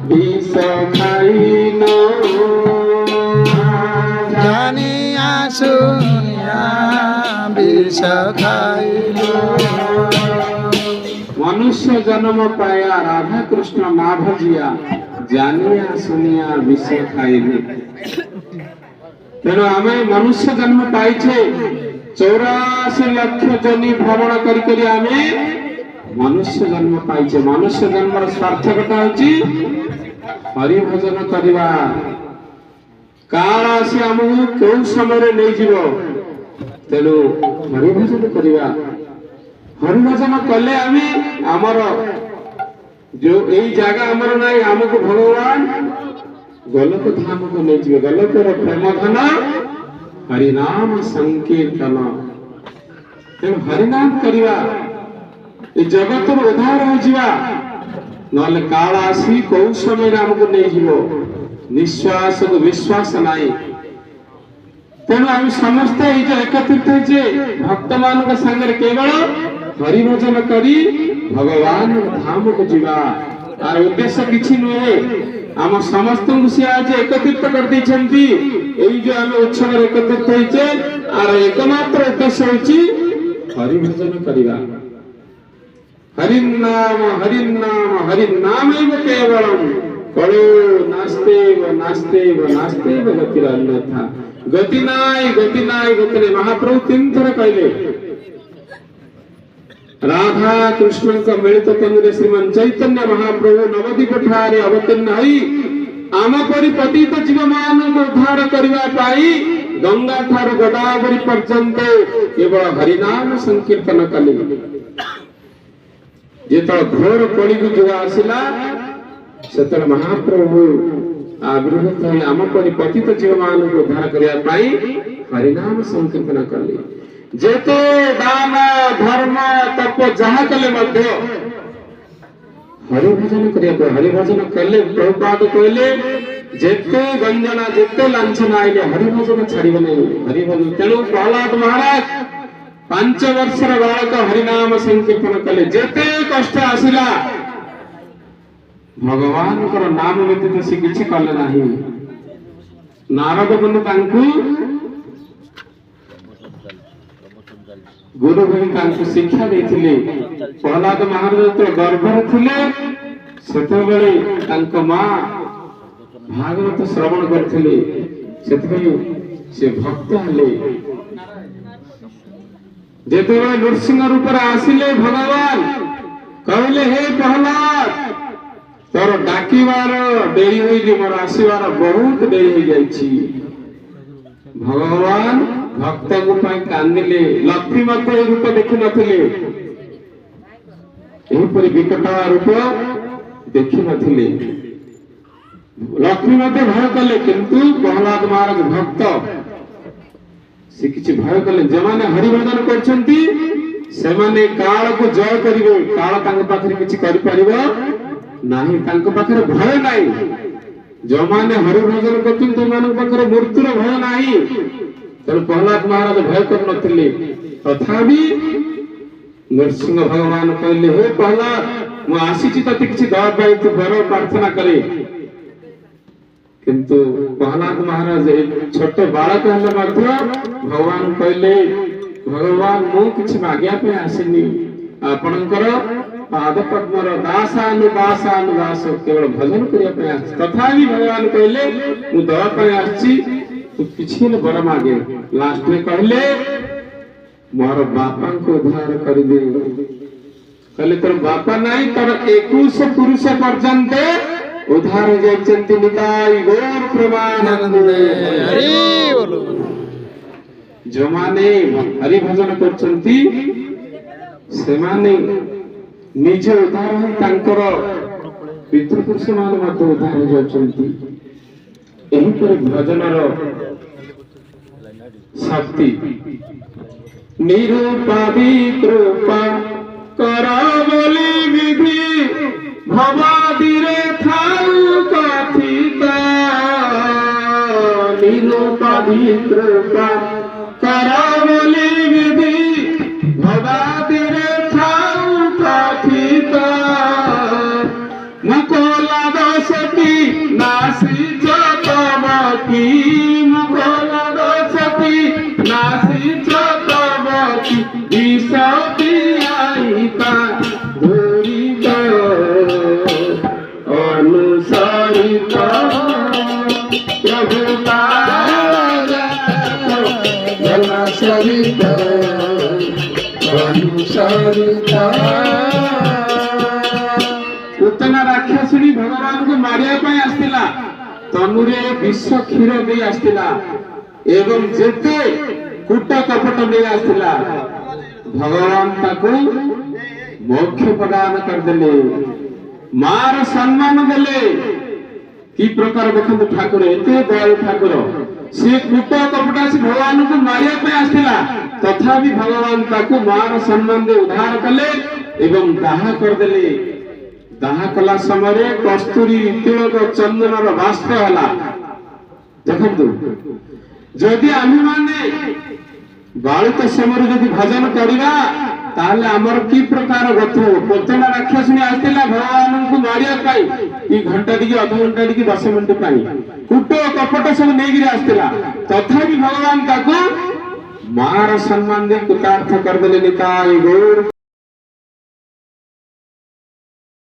বিষ খাইল জানিয়া শুনিয়া বিষ খাইল। মনুষ্য জন্ম পায়া রাধা কৃষ্ণ না ভজিয়া জানিয়া শুনিয়া বিষ খাইলে। তেଣୁ ଆମେ ମନୁଷ୍ୟ ଜନ୍ମ ପାଇଛେ 84 ଲକ୍ଷ ଜନି ଭ୍ରମଣ କରି କରି ଆମେ ମନୁଷ୍ୟ ଜନ୍ମ ପାଇଛେ। ମନୁଷ୍ୟ ଜନ୍ମର ସାର୍ଥକତା ହେଉଛି ହରି ଭଜନ କରିବା। କାଳ ଆସି ଆମକୁ କେଉଁ ସମୟରେ ନେଇଯିବ, ତେଣୁ ହରି ଭଜନ କରିବା। ହରି ଭଜନ କଲେ ଆମେ ଆମର ଯୋଉ ଏଇ ଜାଗା ଆମର ନାହିଁ, ଆମକୁ ଭଗବାନ ଗୋଲକ ଧାମକୁ ନେଇଯିବେ। ଗୋଲକର ପ୍ରେମ ଧନ ହରିନାମ ସଂକୀର୍ତ୍ତନ। ତେଣୁ ହରିନାମ କରିବା, ଏ ଜଗତରୁ ଉଦ୍ଧାର ହୋଇଯିବା। ନହେଲେ କାଳ ଆସି କୋଉ ସମୟରେ ଆମକୁ ନେଇଯିବ, ନିଶ୍ୱାସକୁ ବିଶ୍ୱାସ ନାହିଁ। ତେଣୁ ଆମେ ସମସ୍ତେ ଏଇ ଯେ ଏକତ୍ରିତ ହେଇଛେ ଭକ୍ତମାନଙ୍କ ସାଙ୍ଗରେ କେବଳ ହରିଭଜନ କରି ଭଗବାନ ଧାମକୁ ଯିବା। ତାର ଉଦ୍ଦେଶ୍ୟ କିଛି ନୁହେଁ। ଆମ ସମସ୍ତଙ୍କୁ ସେ ଆଜି ଏକତ୍ରିତ କରିଦେଇଛନ୍ତି। ଏଇ ଯୋଉ ଆମେ ଉତ୍ସବରେ ଏକତ୍ରିତ ହେଇଛେ, ଆର ଏକମାତ୍ର ଉଦ୍ଦେଶ୍ୟ ହେଉଛି ହରିଭଜନ କରିବା। ହରିନାମ ହରିନାମ ହରିନାମୈବ କେବଳମ୍ କଳୋ ନାସ୍ତେବ ନାସ୍ତେବ ନାସ୍ତେବ ଗତିର ଅନ୍ୟଥା। ଗତି ନାହିଁ, ଗତି ନାହିଁ, ଗତି ନାହିଁ। ମହାପ୍ରଭୁ 3 ଥର କହିଲେ। ରାଧା କୃଷ୍ଣଙ୍କ ମିଳିତ ତନୁରେ ଶ୍ରୀମାନ ଚୈତନ୍ୟ ମହାପ୍ରଭୁ ନବଦ୍ୱୀପ ଠାରେ ଅବତୀର୍ଣ୍ଣ ହୋଇ ଆମ ପରି ପତିତ ଜୀବମାନଙ୍କୁ ଉଦ୍ଧାର କରିବା ପାଇଁ ଗଙ୍ଗା ଠାରୁ ଗୋଦାବରୀ ପର୍ଯ୍ୟନ୍ତ କେବଳ ହରିନାମ ସଂକୀର୍ତ୍ତନ କଲେ। ଯେତେବେଳେ ଘୋର କଳିଯୁଗ ଯୁଗ ଆସିଲା, ସେତେବେଳେ ମହାପ୍ରଭୁ ଆବିର୍ଭୂତ ହୋଇ ଆମ ପରି ପତିତ ଜୀବମାନଙ୍କୁ ଉଦ୍ଧାର କରିବା ପାଇଁ ହରିନାମ ସଂକୀର୍ତ୍ତନ କଲେ। ଯେତେ ଦାନ ଧର୍ମ ତପ ଯାହା କଲେ ମଧ୍ୟ ହରିଭଜନ କରିବାକୁ। ହରିଭଜନ କଲେ ପ୍ରଭୁପାଦ କହିଲେ ଯେତେ ଗଞ୍ଜନା ଯେତେ ଲାଞ୍ଛନା ଆଇଲେ ହରିଭଜନ ଛାଡ଼ିବ ନାହିଁ। ହରିଭଜନ। ତେଣୁ ପ୍ରହ୍ଲାଦ ମହାରାଜ 5 ବର୍ଷର ବାଳକ ହରିନାମ ସଂକୀର୍ତ୍ତନ କଲେ। ଯେତେ କଷ୍ଟ ଆସିଲା ଭଗବାନଙ୍କର ନାମ ବ୍ୟତୀତ ସେ କିଛି କଲେ ନାହିଁ। ନାରଦ ମୁନି ତାଙ୍କୁ ଗୁରୁ ଭାଇ ତାଙ୍କୁ ଶିକ୍ଷା ଦେଇଥିଲେ। ପ୍ରହ୍ଲାଦ ମହାରାଜ ଯେତେବେଳେ ଗର୍ଭରେ ଥିଲେ, ସେତେବେଳେ ତାଙ୍କ ମା ଭାଗବତ ଶ୍ରବଣ କରିଥିଲେ। ସେଥିପାଇଁ ସେ ଭକ୍ତ ହେଲେ। ଯେତେବେଳେ ନୃସିଂହ ରୂପରେ ଆସିଲେ ଭଗବାନ କହିଲେ, ହେ ପ୍ରହ୍ଲାଦ, ତୋର ଡାକିବାର ଡେରି ହୋଇଛି, ମୋର ଆସିବାର ବହୁତ ଡେରି ହୋଇଯାଇଛି। ଭଗବାନ ଭକ୍ତଙ୍କ ପାଇଁ କାନ୍ଦିଲେ। ଲକ୍ଷ୍ମୀ ମଧ୍ୟ ଏ ରୂପ ଦେଖିନଥିଲେ, ଏହିପରି ବିକଟ ରୂପ ଦେଖିନଥିଲେ। ଲକ୍ଷ୍ମୀ ମଧ୍ୟ ଭୟ କଲେ, କିନ୍ତୁ ପ୍ରହ୍ଲାଦ ମହାରାଜ ଭକ୍ତ, ସେ କିଛି ଭୟ କଲେ। ଯେଉଁମାନେ ହରିଭଜନ କରୁଛନ୍ତି ସେମାନେ କାଳକୁ ଜୟ କରିବେ। କାଳ ତାଙ୍କ ପାଖରେ କିଛି କରିପାରିବ ନାହିଁ, ତାଙ୍କ ପାଖରେ ଭୟ ନାହିଁ। ଯେଉଁମାନେ ହରିଭଜନ କରୁଛନ୍ତି ସେମାନଙ୍କ ପାଖରେ ମୃତ୍ୟୁର ଭୟ ନାହିଁ। ତେଣୁ ପ୍ରହ୍ଲାଦ ମହାରାଜ ଭୟ କରୁନଥିଲେ। ତଥାପି ନୃସିଂହ ଭଗବାନ କହିଲେ, ହେ ପ୍ରହ୍ଲାଦ, ମୁଁ ଆସିଛି ତତେ କିଛି ଦେବା ପାଇଁ, ତୁ ବର ପ୍ରାର୍ଥନା କରେ। କିନ୍ତୁ ପ୍ରହ୍ଲାଦ ମହାରାଜ ଛୋଟ ବାଳକ ହେଲେ ମଧ୍ୟ ଭଗବାନ କହିଲେ, ଭଗବାନ ମୁଁ କିଛି ମାଗିବା ପାଇଁ ଆସିନି, ଆପଣଙ୍କର ପାଦ ପଦ୍ମର ଦାସାନୁ ଦାସାନୁ ଦାସ କେବଳ ଭଜନ କରିବା ପାଇଁ ଆସିଛି। ତଥାପି ଭଗବାନ କହିଲେ, ମୁଁ ଦେବା ପାଇଁ ଆସିଛି, ତୁ କିଛି ହେଲେ ବର ମାଗେ। ଲାଷ୍ଟରେ କହିଲେ, ମୋର ବାପାଙ୍କୁ ଉଦ୍ଧାର କରିଦେ। କହିଲେ, ତୋର ବାପା ନାହିଁ, ତୋର 21 ପୁରୁଷ ପର୍ଯ୍ୟନ୍ତ ଉଦ୍ଧାର ଯାଇଛନ୍ତି। ନିତାଇ ଗୌର ପ୍ରେମାନନ୍ଦେ। ଯେଉଁମାନେ ହରିଭଜନ କରୁଛନ୍ତି ସେମାନେ ନିଜେ ଉଦ୍ଧାର ହୋଇ ତାଙ୍କର ପିତୃପୁରୁଷ ମାନେ ମଧ୍ୟ ଉଦ୍ଧାର ଯାଉଛନ୍ତି। ଏହିପରି ଭଜନର ଶକ୍ତି। ନିରୁପାଦି କୃପା କର ବୋଲି ବିଧି ଭବାଦିରେ ଥାଉ কথିତ। ନିରୁପାଦି କୃପା କର ବୋଲି ବିଧି ଭବାଦିରେ ଥାଉ কথିତ। ମୁକଲା ଦୋଷ प्रभु जल सरित अनुसरित पूतना राक्षसुणी भगवान को मारिया पाई आस्तिला तनुरे विष क्षीर दे आस्तिला एवं जेते कूट कपट दे आस्तिला भगवान ताको मोक्ष प्रदान कर देले मार सम्मान देले की प्रकार देखंतु ठाकुर एते दयालु ठाकुर से कूट कपट से भगवान को मारिया पाई आस्तिला तथापि भगवान ताको मार सम्मान दे उद्धार कले एवं दाह कर देले दाह कला समय कस्तूरी तिलक चंदन बाष्प है देखु जदि आम माने बालित समय जदि भजन करवा ताहले आमर की प्रकार गत हो पोतना राक्षसनी आस्तिला भगवान को मारिया पाई ई घंटा टी अध घंटा टी 10 मिनिट पाई कूट कपट सब नहीं आस्तिला तथापि भगवान ताको मार सम्मान दे कृतार्थ कर देले निताई गौर